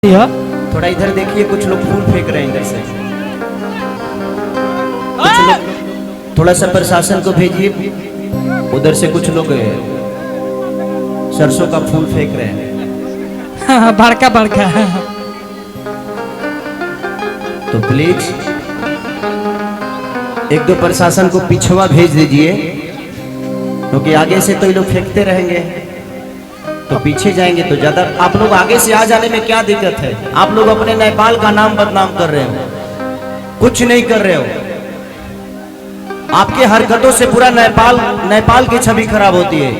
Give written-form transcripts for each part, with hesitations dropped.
थोड़ा इधर देखिए, कुछ लोग फूल फेंक रहे हैं इधर से। कुछ लोग, थोड़ा सा प्रशासन को भेजिए, उधर से कुछ लोग सरसों का फूल फेंक रहे हैं। बड़का बड़का। तो प्लीज एक दो प्रशासन को पिछवा भेज दीजिए, क्योंकि आगे से तो ये लोग फेंकते रहेंगे तो पीछे जाएंगे तो ज्यादा। आप लोग आगे से आ जाने में क्या दिक्कत है? आप लोग अपने नेपाल का नाम बदनाम कर रहे हो, कुछ नहीं कर रहे हो। आपके हरकतों से पूरा नेपाल की छवि खराब होती है।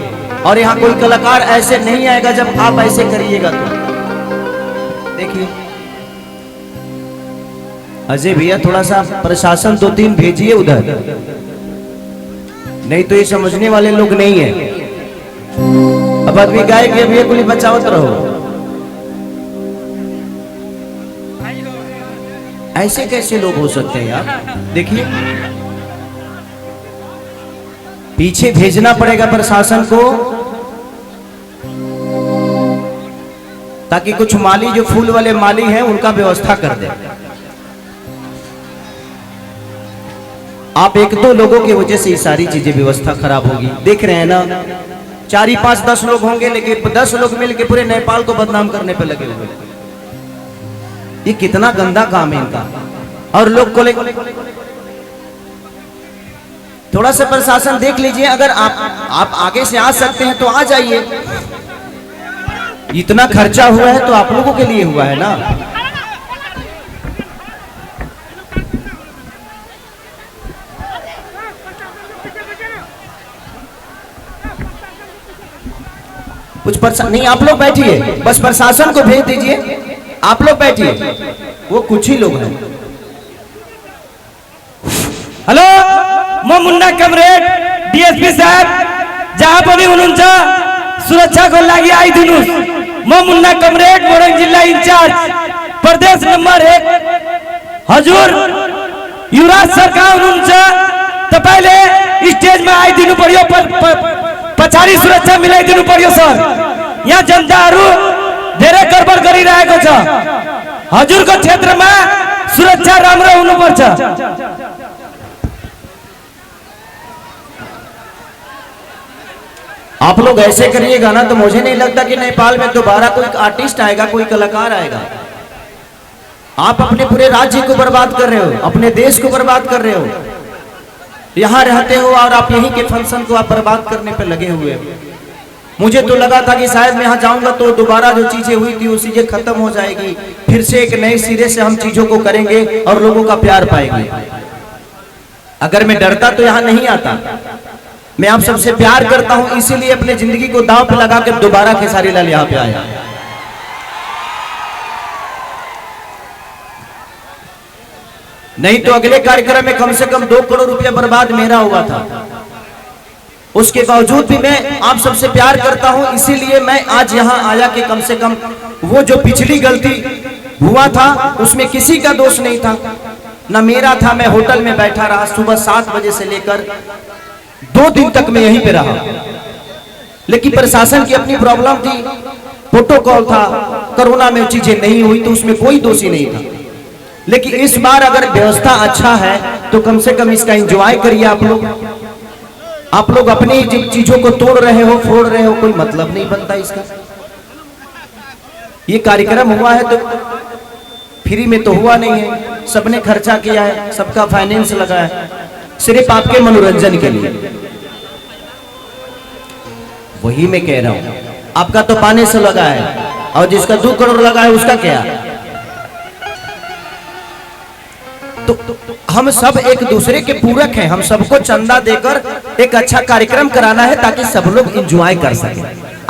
और यहाँ कोई कलाकार ऐसे नहीं आएगा जब आप ऐसे करिएगा तो। देखिए अजय भैया, थोड़ा सा प्रशासन 2-3 भेजिए उधर, नहीं तो ये समझने वाले लोग नहीं है। अब आदमी गाय के भी कुली बचावत रहो, ऐसे कैसे लोग हो सकते हैं यार? देखिए पीछे भेजना पड़ेगा प्रशासन को, ताकि कुछ माली, जो फूल वाले माली हैं, उनका व्यवस्था कर दे। आप 1-2 लोगों की वजह से ये सारी चीजें व्यवस्था खराब होगी। देख रहे हैं ना, 4-5-10 लोग होंगे, लेकिन 10 लोग मिलकर पूरे नेपाल को बदनाम करने पे लगे हुए। ये कितना गंदा काम है इनका। और लोग को थोड़ा सा प्रशासन देख लीजिए, अगर आप आगे से आ सकते हैं तो आ जाइए। इतना खर्चा हुआ है तो आप लोगों के लिए हुआ है ना। कुछ नहीं, आप लोग बैठिए, बस प्रशासन को भेज दीजिए। आप लोग बैठिए, वो कुछ ही लोग हैं। हेलो, मैं मुन्ना कमरेड डीएसपी साहब, जहां पर भी उन्होंने सुरक्षा को लगी आई दिनुस। मैं मुन्ना कमरेड मोरंग जिला इंचार्ज प्रदेश नंबर 1 हजूर युवराज सरकार उन्होंने तो पहले स्टेज में आई दिनु पड़ियो पछाड़ी सुरक्षा मिलाई दिनु पड़ियो सर। यहाँ जनताहरू धेरै गडबड गरिरहेको छ। हजुरको क्षेत्रमा सुरक्षा राम्रो हुनुपर्छ। आप लोग ऐसे करिएगा ना तो मुझे नहीं लगता कि नेपाल में दोबारा कोई आर्टिस्ट आएगा, कोई कलाकार आएगा। आप अपने पूरे राज्य को बर्बाद कर रहे हो, अपने देश को बर्बाद कर रहे हो। यहाँ रहते हो और आप यहीं के फंक्शन को आप बर्बाद करने पे लगे हुए हो। मुझे तो लगा था कि शायद मैं यहाँ जाऊंगा तो दोबारा जो चीजें हुई थी वो चीजें खत्म हो जाएगी, फिर से एक नए सिरे से हम चीजों को करेंगे और लोगों का प्यार पाएंगे। अगर मैं डरता तो यहाँ नहीं आता। मैं आप सबसे प्यार करता हूं, इसीलिए अपने जिंदगी को दांव पे लगा कर दोबारा खेसारी लाल यहाँ पे आया। नहीं तो अगले कार्यक्रम में कम से कम 2 करोड़ रुपया बर्बाद मेरा हुआ था। उसके बावजूद भी मैं आप सबसे प्यार करता हूं, इसीलिए मैं आज यहाँ आया कि कम से कम वो जो पिछली गलती हुआ था उसमें किसी का दोष नहीं था, ना मेरा था। मैं होटल में बैठा रहा, सुबह 7 बजे से लेकर 2 दिन तक मैं यहीं पे रहा। लेकिन प्रशासन की अपनी प्रॉब्लम थी, प्रोटोकॉल था, कोरोना में चीजें नहीं हुई तो उसमें कोई दोषी नहीं था। लेकिन इस बार अगर व्यवस्था अच्छा है तो कम से कम इसका एंजॉय करिए। आप लोग अपनी चीजों को तोड़ रहे हो, फोड़ रहे हो, कोई मतलब नहीं बनता इसका। ये कार्यक्रम हुआ है तो फ्री में तो हुआ नहीं है, सबने खर्चा किया है, सबका फाइनेंस लगा है, सिर्फ आपके मनोरंजन के लिए। वही मैं कह रहा हूं, आपका तो पाने से लगा है और जिसका 2 करोड़ लगा है उसका क्या? तो हम सब एक दूसरे के पूरक हैं। हम सबको चंदा देकर एक अच्छा कार्यक्रम कराना है ताकि सब लोग एंजॉय कर सके।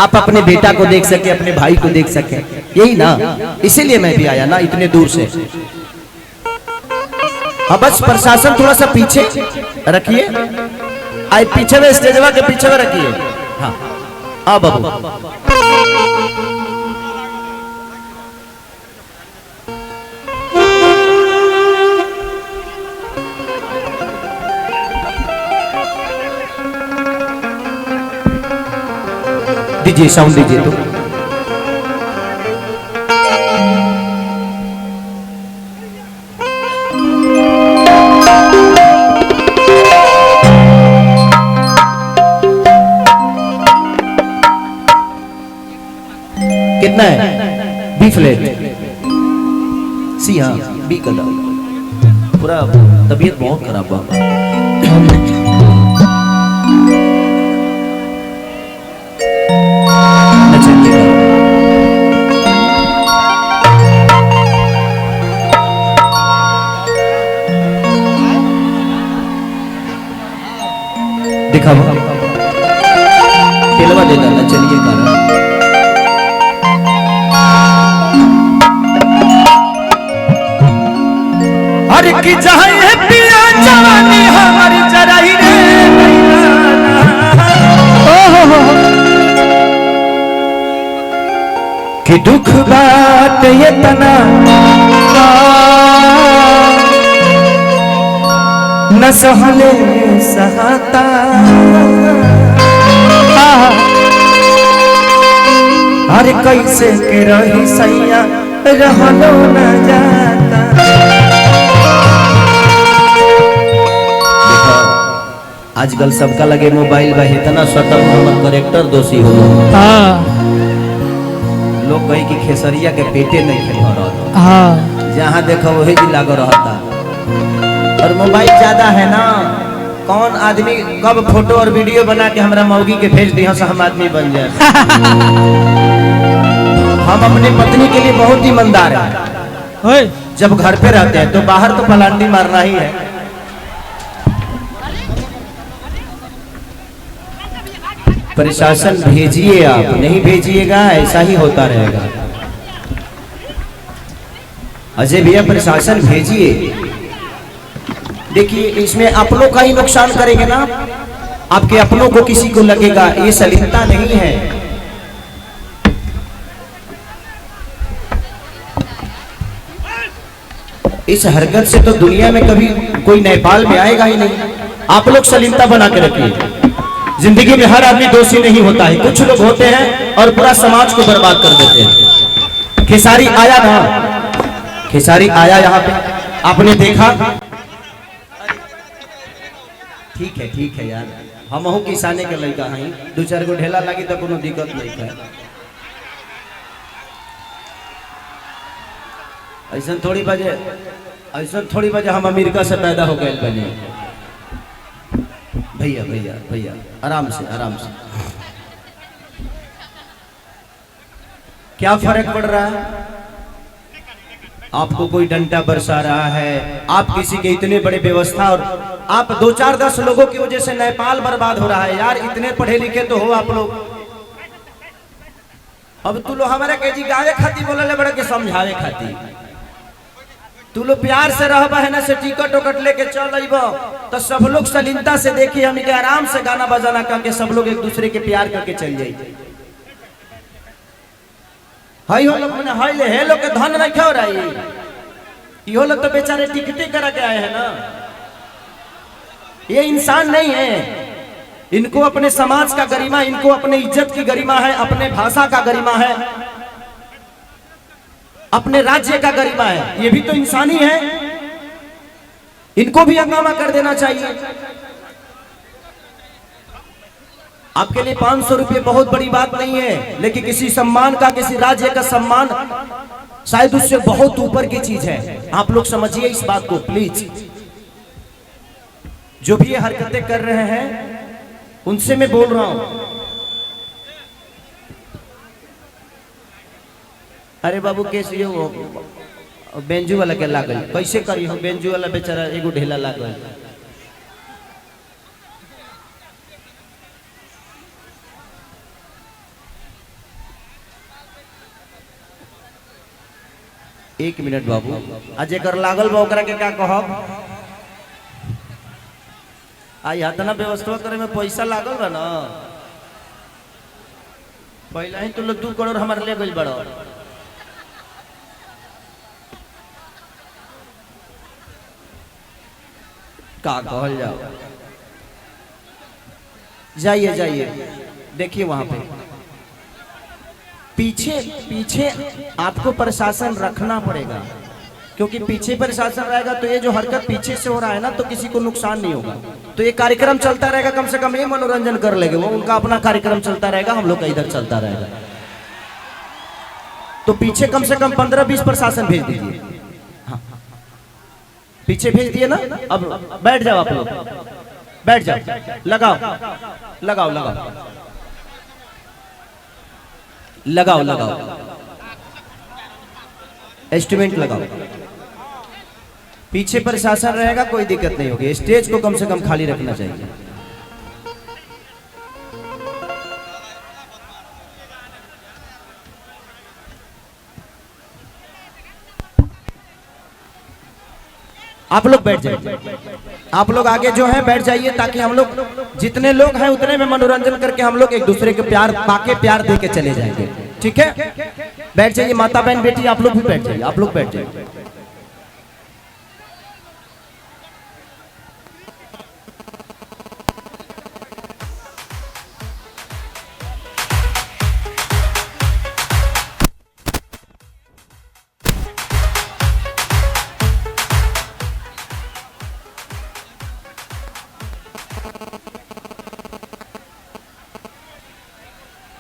आप अपने बेटा को देख सके, अपने भाई को देख सके, यही ना। इसीलिए मैं भी आया ना इतने दूर से। अब बस प्रशासन थोड़ा सा पीछे रखिए, आई पीछे में, स्टेजवा के पीछे में रखिए। हाँ, अब दीजिए, साउंड दीजिए तो। फ्लैट सी हाँ बी कलर पूरा तबीयत बहुत खराब हुआ। दिखा पेलवा दे डाला चलिए गाना। अरे की चाहे पिया जवानी हमारी जराई रे कि दुख बात ये तना न सहले सहता अरे कैसे के रही सैया रहलो न जाता। आजकल सबका लगे मोबाइल बा इतना सटल मोहम्मद करेक्टर दोषी हो लोग कहीं की खेसरिया के पेटे नहीं खेल रहा जहाँ देखो वही जी लागो रहता। और मोबाइल ज्यादा है ना कौन आदमी कब फोटो और वीडियो बना के हमरा मौगी के भेज दिया से हम आदमी बन जाए। हम अपनी पत्नी के लिए बहुत ईमानदार हैं। जब घर पे रहते हैं तो बाहर तो पलांटी मारना ही है। प्रशासन भेजिए आप नहीं भेजिएगा ऐसा ही होता रहेगा। अजय भैया प्रशासन भेजिए। देखिए इसमें अपनों का ही नुकसान करेंगे ना आपके अपनों को किसी को लगेगा ये सलीमता नहीं है। इस हरकत से तो दुनिया में कभी कोई नेपाल में आएगा ही नहीं। आप लोग सलीमता बना के रखिए। जिंदगी में हर आदमी दोषी नहीं होता है कुछ लोग होते हैं और पूरा समाज को बर्बाद कर देते हैं। खेसारी आया ना खेसारी आया यहाँ पे आपने देखा। ठीक है यार हम किसाने के लड़का हैं दो चार गो ढेला लगी तो कोनो दिक्कत नहीं है। ऐसा थोड़ी बजे हम अमेरिका से पैदा हो गए बने। भैया आराम से क्या फर्क पड़ रहा है? आपको कोई डंडा बरसा रहा है आप किसी के इतने बड़े व्यवस्था और आप 2-4-10 लोगों की वजह से नेपाल बर्बाद हो रहा है। यार इतने पढ़े लिखे तो हो आप लोग। अब तू लोग हमारे के जी गावे खाती बोले बड़े के समझावे खाती तू लोग प्यार से रह है ना से टिकट उकट लेके चल तो सब लोग सलीमता से देखिए हम के आराम से गाना बजाना करके सब लोग एक दूसरे के प्यार करके चल जाइए। हाई हो लोग मैंने हाई ले हे लोग के धन नहीं खा रही यो लोग तो बेचारे टिकटे करा के आए हैं ना। ये इंसान नहीं है। इनको अपने समाज का गरिमा इनको अपने इज्जत की गरिमा है अपने भाषा का गरिमा है अपने राज्य का गरिमा है। ये भी तो इंसानी है। इनको भी हंगामा कर देना चाहिए। आपके लिए 500 रुपये बहुत बड़ी बात नहीं है लेकिन किसी सम्मान का किसी राज्य का सम्मान शायद उससे बहुत ऊपर की चीज है। आप लोग समझिए इस बात को प्लीज। जो भी ये हरकतें कर रहे हैं उनसे मैं बोल रहा हूं। अरे बाबू कैसे हो बेंजू वाला के लागल कैसे करी हो बेंजू वाला बेचारा एगो ढेला लागल। एक मिनट बाबू आज एक लागल बा ओकरा के क्या कहब। आई इतना व्यवस्था करे में पैसा लागल बा ना पहला ही तो लोग 2 करोड़ हमारे ले गई बड़ा। का कहल जाओ जाइए देखिए वहां पे पीछे आपको प्रशासन रखना पड़ेगा क्योंकि पीछे प्रशासन रहेगा तो ये जो हरकत पीछे से हो रहा है ना तो किसी को नुकसान नहीं होगा। तो ये कार्यक्रम चलता रहेगा कम से कम ये मनोरंजन कर लेंगे वो उनका अपना कार्यक्रम चलता रहेगा हम लोग का इधर चलता रहेगा। तो पीछे कम से कम 15-20 प्रशासन भेज दीजिए। हाँ, पीछे भेज दिए ना। अब बैठ जाओ आप लोग, बैठ जाओ, लगाओ लगाओ लगाओ लगाओ लगाओ, एस्टिमेट लगाओ। पीछे प्रशासन रहेगा, कोई दिक्कत नहीं होगी। स्टेज को कम से कम खाली रखना चाहिए। आप लोग बैठ जाइए, आप लोग आगे जो है बैठ जाइए, ताकि हम लोग जितने लोग हैं उतने में मनोरंजन करके हम लोग एक दूसरे के प्यार पाके प्यार दे के चले जाएंगे। ठीक है, बैठ जाइए। माता बहन बेटी आप लोग भी बैठ जाइए, आप लोग बैठ जाइए।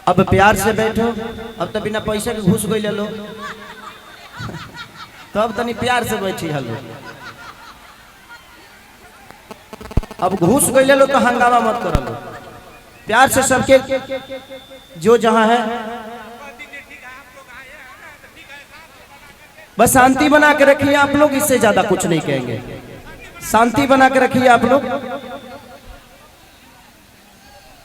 अब प्यार से बैठो। अब तो बिना पैसे के घुस गई लो, तो अब तनी प्यार से बैठी हलो। अब घुस गई लो तो हंगामा मत करो लो। प्यार से सबके जो जहां है बस शांति बना के रखिए आप लोग, इससे ज्यादा कुछ नहीं कहेंगे। शांति बना के रखिए आप लोग।